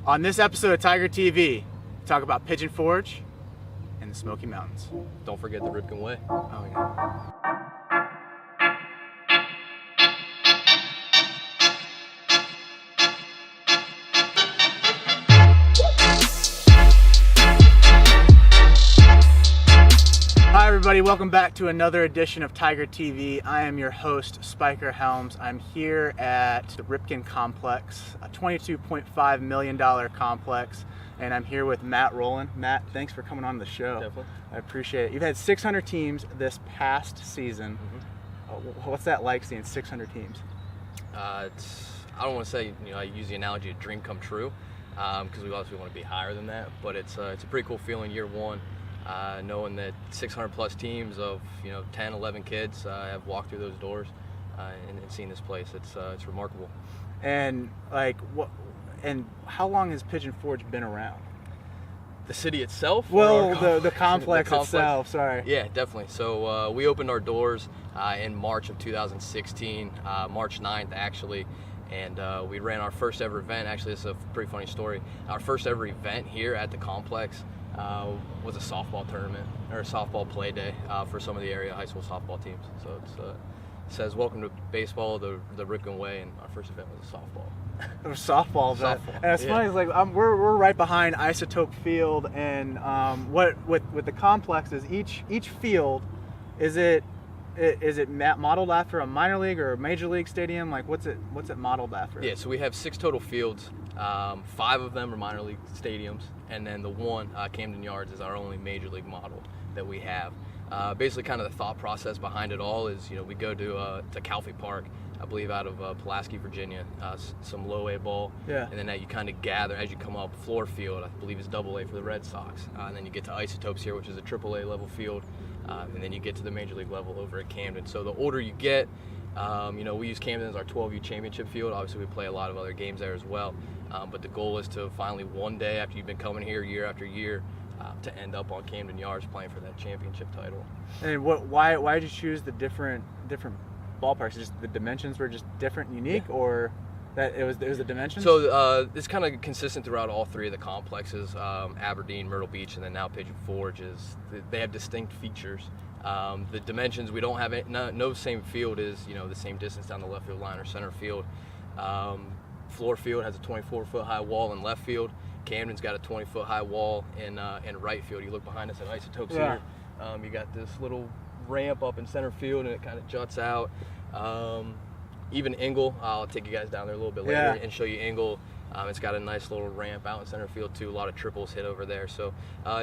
On this episode of Tiger TV, we talk about Pigeon Forge and the Smokey Mountains. Don't forget the Ripken Way. Oh, yeah. Hi everybody, welcome back to another edition of Tiger TV. I am your host, Spiker Helms. I'm here at the Ripken Complex, a $22.5 million complex, and I'm here with Matt Rowland. Matt, thanks for coming on the show. Definitely. I appreciate it. You've had 600 teams this past season. What's that like, seeing 600 teams? I don't want to say, I use the analogy of dream come true, because we obviously want to be higher than that, but it's a pretty cool feeling year one. Knowing that 600 plus teams of 10, 11 kids have walked through those doors and seen this place. It's remarkable. And how long has Pigeon Forge been around? The city itself? Well, the complex itself. Sorry. Yeah, definitely. So we opened our doors in March of 2016, March 9th actually. And we ran our first ever event. Actually, it's a pretty funny story. Our first ever event here at the complex was a softball tournament, or a softball play day for some of the area high school softball teams. So it says, welcome to baseball, the Ripken Way, and our first event was a softball. It was softball event. Softball. And it's funny, it's like we're right behind Isotope Field, and what with the complexes, each field, is it modeled after a minor league or a major league stadium? Like what's it modeled after? Yeah, so we have 6 total fields. 5 of them are minor league stadiums, and then the one, Camden Yards, is our only major league model that we have. Basically, kind of the thought process behind it all is, we go to Calfee Park, I believe out of Pulaski, Virginia, some low A ball, yeah. And then you kind of gather as you come up. Floor field, I believe, is double A for the Red Sox, and then you get to Isotopes here, which is a triple A level field, and then you get to the major league level over at Camden. So the older you get, we use Camden as our 12U championship field. Obviously, we play a lot of other games there as well. But the goal is to finally one day, after you've been coming here year after year, to end up on Camden Yards playing for that championship title. And why did you choose the different ballparks? Just the dimensions were just different, and unique, yeah. Or that it was the dimensions? So it's kind of consistent throughout all 3 of the complexes. Aberdeen, Myrtle Beach, and then now Pigeon Forge they have distinct features. The dimensions, we don't have no same field is the same distance down the left field line or center field. Floor field has a 24-foot high wall in left field. Camden's got a 20-foot high wall in right field. You look behind us at Isotopes yeah. Here. You got this little ramp up in center field, and it kind of juts out. Even Ingle, I'll take you guys down there a little bit later, yeah. And show you Ingle. It's got a nice little ramp out in center field too. A lot of triples hit over there. So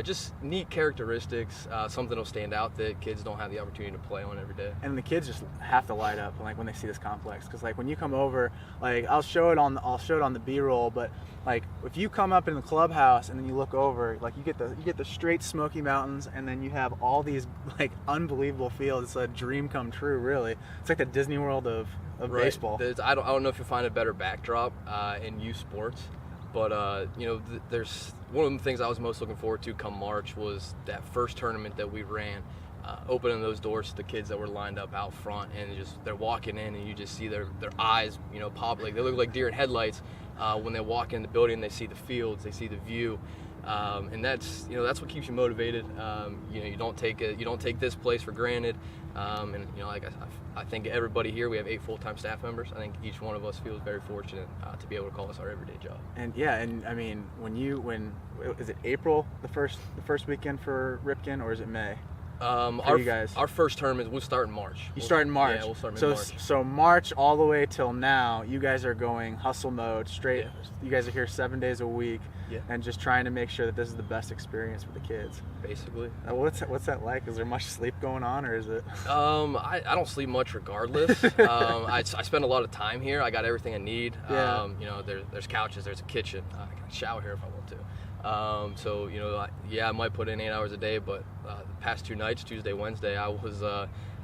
just neat characteristics, something that'll stand out that kids don't have the opportunity to play on every day. And the kids just have to light up when they see this complex, because when you come over, I'll show it on the B-roll, but if you come up in the clubhouse and then you look over, you get the straight Smokey Mountains, and then you have all these unbelievable fields. It's a dream come true, really. It's like the Disney World of right. Baseball. I don't know if you'll find a better backdrop in youth sports, but there's one of the things I was most looking forward to come March was that first tournament that we ran, opening those doors to the kids that were lined up out front, and they're walking in, and you just see their eyes pop, they look like deer in headlights when they walk in the building. They see the fields, they see the view. And that's what keeps you motivated. You don't take this place for granted. I think everybody here, we have 8 full-time staff members. I think each one of us feels very fortunate to be able to call this our everyday job. And yeah, and I mean, when is it April the first weekend for Ripken, or is it May? You guys, our first tournament, we'll start in March. Start in March. Yeah, we'll start in March. So March all the way till now, you guys are going hustle mode straight. Yeah. You guys are here 7 days a week, yeah. And just trying to make sure that this is the best experience for the kids. Basically. What's that like? Is there much sleep going on, or is it? I don't sleep much regardless. I spend a lot of time here. I got everything I need. Yeah. There's couches. There's a kitchen. I can shower here if I want to. I might put in 8 hours a day, but the past 2 nights, Tuesday, Wednesday, I was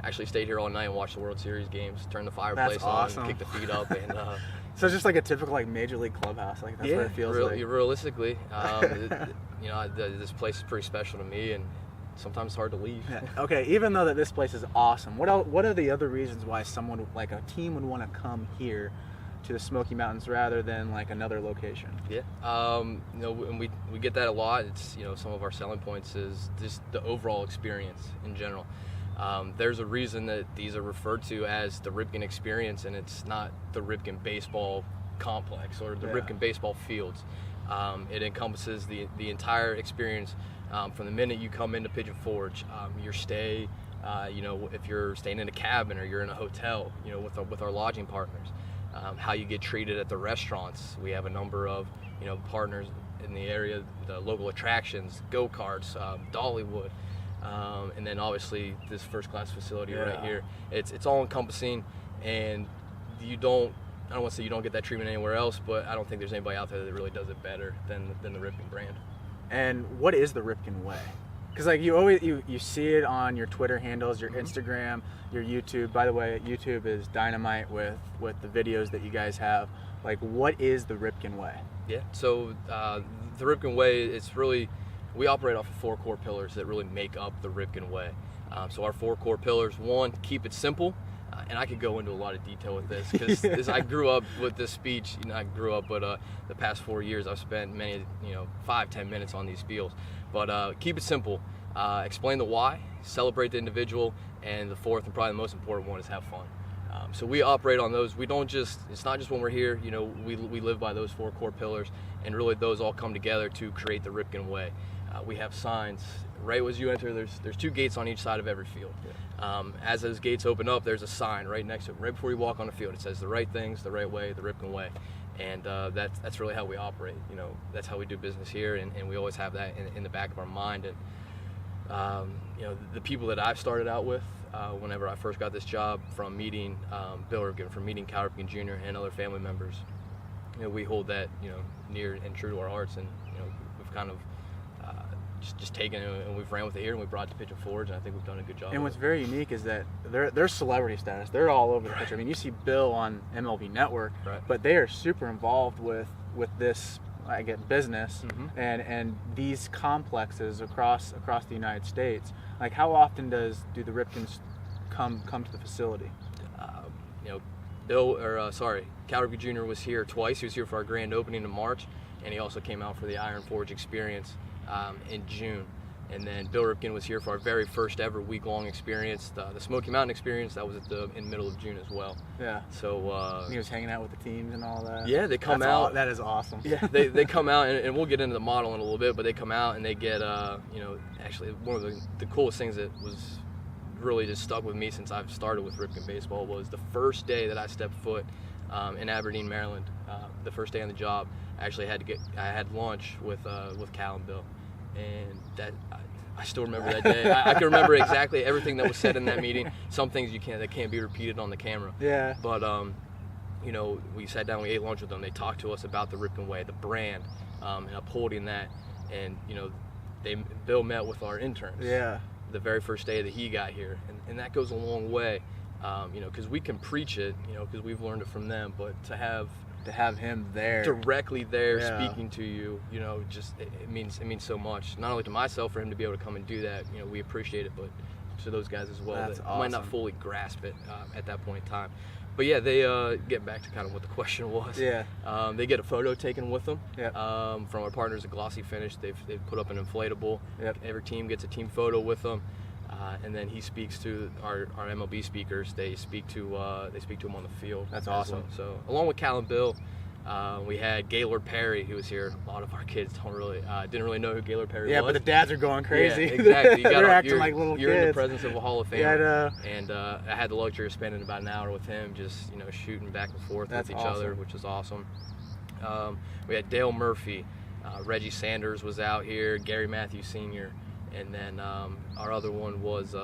actually stayed here all night and watched the World Series games, turned the fireplace awesome. on, kicked the feet up, and so it's just like a typical major league clubhouse. That's what it feels like. Realistically, this place is pretty special to me, and sometimes it's hard to leave. Yeah. Okay, even though that this place is awesome, what are the other reasons why someone a team would want to come here to the Smoky Mountains rather than like another location? Yeah, you know, and we get that a lot. It's, you know, some of our selling points is just the overall experience in general. There's a reason that these are referred to as the Ripken Experience, and it's not the Ripken baseball complex or the Ripken baseball fields. It encompasses the entire experience from the minute you come into Pigeon Forge, your stay, you know, if you're staying in a cabin or you're in a hotel, you know, with our lodging partners, how you get treated at the restaurants. We have a number of, you know, partners in the area, the local attractions, go-karts, Dollywood, and then obviously this first-class facility right here. It's all encompassing, and I don't want to say you don't get that treatment anywhere else, but I don't think there's anybody out there that really does it better than the Ripken brand. And what is the Ripken Way? Because like you see it on your Twitter handles, your Instagram, your YouTube. By the way, YouTube is dynamite with the videos that you guys have. Like, what is the Ripken Way? Yeah, so the Ripken Way, it's really, we operate off of 4 core pillars that really make up the Ripken Way. So our 4 core pillars: 1, keep it simple. And I could go into a lot of detail with this because I grew up with this speech. You know, I grew up, but the past 4 years I've spent many, 5-10 minutes on these spiels. But keep it simple. Explain the why. Celebrate the individual. And the 4th and probably the most important one is have fun. So we operate on those. We don't just, it's not just when we're here. You know, we live by those 4 core pillars, and really those all come together to create the Ripken Way. We have signs. Right as you enter, there's 2 gates on each side of every field. As those gates open up, there's a sign right next to it. Right before you walk on the field, it says the right things, the right way, the Ripken Way. And that's really how we operate. You know, that's how we do business here, and we always have that in the back of our mind. And you know, the people that I've started out with, whenever I first got this job, from meeting Bill Ripken, from meeting Cal Ripken Jr. and other family members, you know, we hold that, you know, near and true to our hearts, and you know, we've kind of just taken it and we've ran with it here, and we brought it to Pigeon Forge, and I think we've done a good job. And what's very unique is that they're celebrity status. They're all over the country. I mean, you see Bill on MLB Network, but they are super involved with this, I get, business and these complexes across the United States. Like, how often do the Ripkens come to the facility? You know, Cal Ripken Jr. was here twice. He was here for our grand opening in March, and he also came out for the Iron Forge Experience in June. And then Bill Ripken was here for our very first ever week-long experience, the Smokey Mountain Experience. That was in the middle of June as well. Yeah. So he was hanging out with the teams and all that. Yeah, they come out. That is awesome. Yeah, they come out, and we'll get into the model in a little bit, but they come out and they get, you know, actually one of the coolest things that was really just stuck with me since I've started with Ripken Baseball was the first day that I stepped foot in Aberdeen, Maryland. The first day on the job, I actually I had lunch with Cal and Bill. And that I still remember that day. I can remember exactly everything that was said in that meeting. Some things that can't be repeated on the camera. Yeah. But you know, we sat down, we ate lunch with them. They talked to us about the Ripken Way, the brand, and upholding that. And you know, Bill met with our interns. Yeah. The very first day that he got here, and that goes a long way. You know, because we can preach it, you know, because we've learned it from them. But to have him there, directly there, speaking to you, you know, just it means so much. Not only to myself, for him to be able to come and do that, you know, we appreciate it, but to those guys as well. That's that awesome. Might not fully grasp it at that point in time. But yeah, they get back to kind of what the question was. Yeah. They get a photo taken with them. Yep. From our partners at Glossy Finish. They've put up an inflatable. Yep. Every team gets a team photo with them. And then he speaks to our MLB speakers. They speak to him on the field. That's awesome. Well. So along with Cal and Bill, we had Gaylord Perry, who was here. A lot of our kids didn't really know who Gaylord Perry was. Yeah, but the dads are going crazy. Yeah, exactly. They're acting like little kids. You're in the presence of a Hall of Famer. Yeah, I know. And I had the luxury of spending about an hour with him, just, you know, shooting back and forth with each other, which was awesome. We had Dale Murphy, Reggie Sanders was out here, Gary Matthews Sr., and then our other one was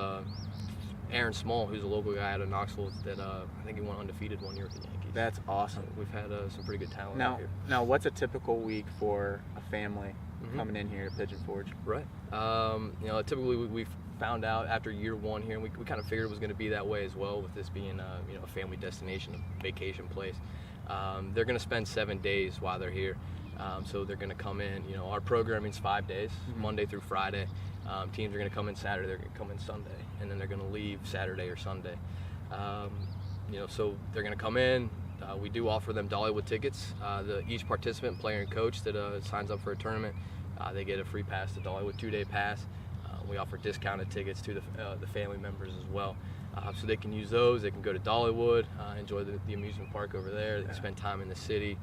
Aaron Small, who's a local guy out of Knoxville that I think he went undefeated one year with the Yankees. That's awesome. So we've had some pretty good talent out here. Now, what's a typical week for a family coming in here to Pigeon Forge? Right. You know, typically we found out after year 1 here, and we kind of figured it was going to be that way as well, with this being you know, a family destination, a vacation place. They're going to spend 7 days while they're here. So they're going to come in. You know, our programming's 5 days, Monday through Friday. Teams are going to come in Saturday, they're going to come in Sunday, and then they're going to leave Saturday or Sunday. You know, so they're going to come in, We do offer them Dollywood tickets. Each participant, player and coach that signs up for a tournament, they get a free pass to Dollywood, 2-day pass. We offer discounted tickets to the family members as well. So they can use those. They can go to Dollywood, enjoy the amusement park over there. They can spend time in the city.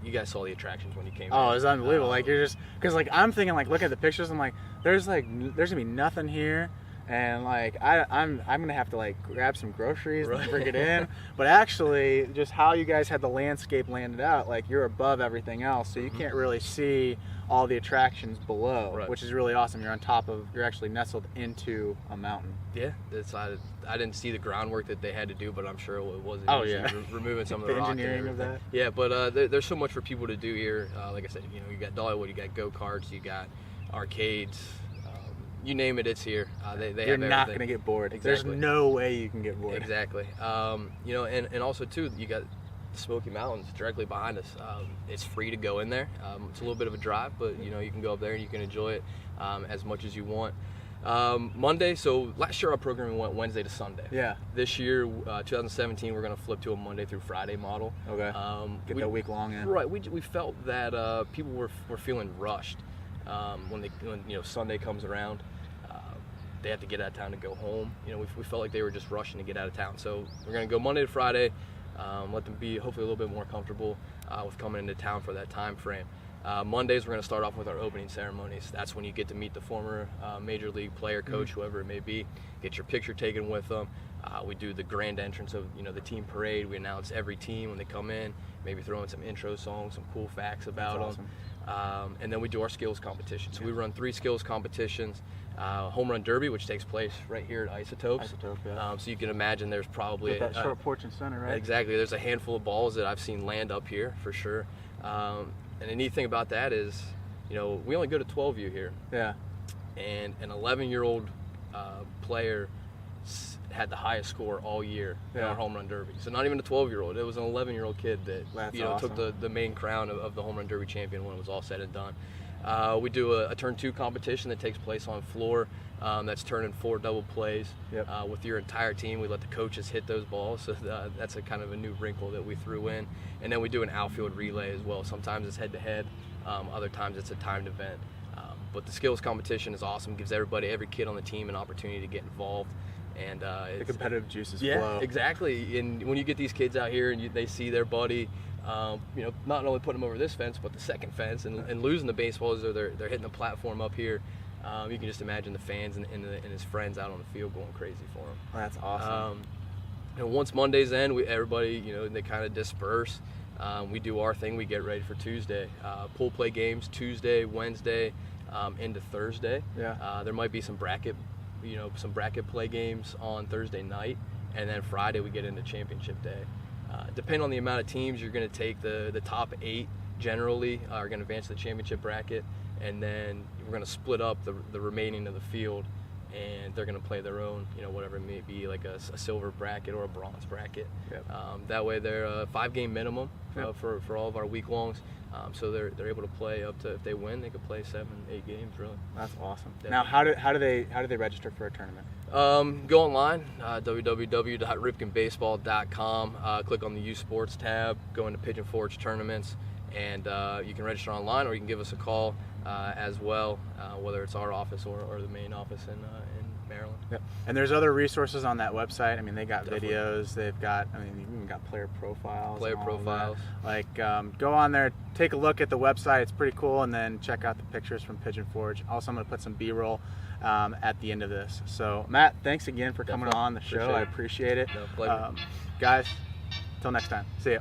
You guys saw the attractions when you came. Oh, it was unbelievable. Like, you're just, because like I'm thinking, like, look at the pictures. I'm like, there's gonna be nothing here, and like I'm gonna have to like grab some groceries and bring it in. But actually, just how you guys had the landscape landed out, like you're above everything else, so you can't really see all the attractions below, which is really awesome. You're actually nestled into a mountain. Yeah, I didn't see the groundwork that they had to do, but I'm sure it wasn't removing some of the rock engineering and of that. Yeah, but there's so much for people to do here. Like I said, you know, you got Dollywood, you got go-karts, you got arcades, you name it, it's here. They You're have everything. not going to get bored. Exactly. There's no way you can get bored. Exactly. You know, and also too, you got the Smokey Mountains directly behind us. It's free to go in there. It's a little bit of a drive, but you know, you can go up there and you can enjoy it as much as you want. Monday, so last year our programming went Wednesday to Sunday. Yeah. This year, 2017, we're going to flip to a Monday through Friday model. Okay. Get that week long in. Right. We felt that people were feeling rushed when you know, Sunday comes around. They have to get out of town to go home. You know, we felt like they were just rushing to get out of town. So we're going to go Monday to Friday. Let them be hopefully a little bit more comfortable with coming into town for that time frame. Mondays, we're going to start off with our opening ceremonies. That's when you get to meet the former major league player, coach, whoever it may be. Get your picture taken with them. We do the grand entrance of, you know, the team parade. We announce every team when they come in. Maybe throw in some intro songs, some cool facts about them. And then we do our skills competition. So we run 3 skills competitions. Home run derby, which takes place right here at Isotopes. So you can imagine there's probably with that short porch and center, right? Exactly. There's a handful of balls that I've seen land up here for sure. And the neat thing about that is, you know, we only go to 12U here. Yeah. And an 11-year-old player had the highest score all year in our home run derby. So not even a 12-year-old. It was an 11-year-old kid that took the main crown of the home run derby champion when it was all said and done. We do a turn 2 competition that takes place on floor. That's turning 4 double plays with your entire team. We let the coaches hit those balls, so that's a kind of a new wrinkle that we threw in. And then we do an outfield relay as well. Sometimes it's head-to-head, other times it's a timed event. But the skills competition is awesome. Gives every kid on the team an opportunity to get involved. And the competitive juices flow. Yeah, exactly. And when you get these kids out here and they see their buddy, you know, not only putting them over this fence, but the second fence, and losing the baseballs, or they're hitting the platform up here. You can just imagine the fans and his friends out on the field going crazy for him. Oh, that's awesome. And once Monday's end, everybody, you know, they kind of disperse. We do our thing. We get ready for Tuesday. Pool play games Tuesday, Wednesday, into Thursday. Yeah. There might be some bracket play games on Thursday night, and then Friday we get into championship day. Depending on the amount of teams, you're going to take the top 8 generally are going to advance to the championship bracket, and then we're going to split up the remaining of the field, and they're going to play their own, you know, whatever it may be, like a silver bracket or a bronze bracket. That way they're a 5-game minimum for all of our week longs. So they're able to play up to, if they win, they could play 7-8 games really. That's awesome. Now, how do they register for a tournament? Go online, www.ripkenbaseball.com. Click on the Youth Sports tab. Go into Pigeon Forge tournaments, and you can register online, or you can give us a call as well, whether it's our office or the main office in Maryland. Yep. And there's other resources on that website. I mean, they got videos. They've got, I mean, even got player profiles. Like, go on there, take a look at the website. It's pretty cool, and then check out the pictures from Pigeon Forge. Also, I'm going to put some B-roll at the end of this. So, Matt, thanks again for coming on the show. I appreciate it. No, pleasure. Guys, until next time. See ya.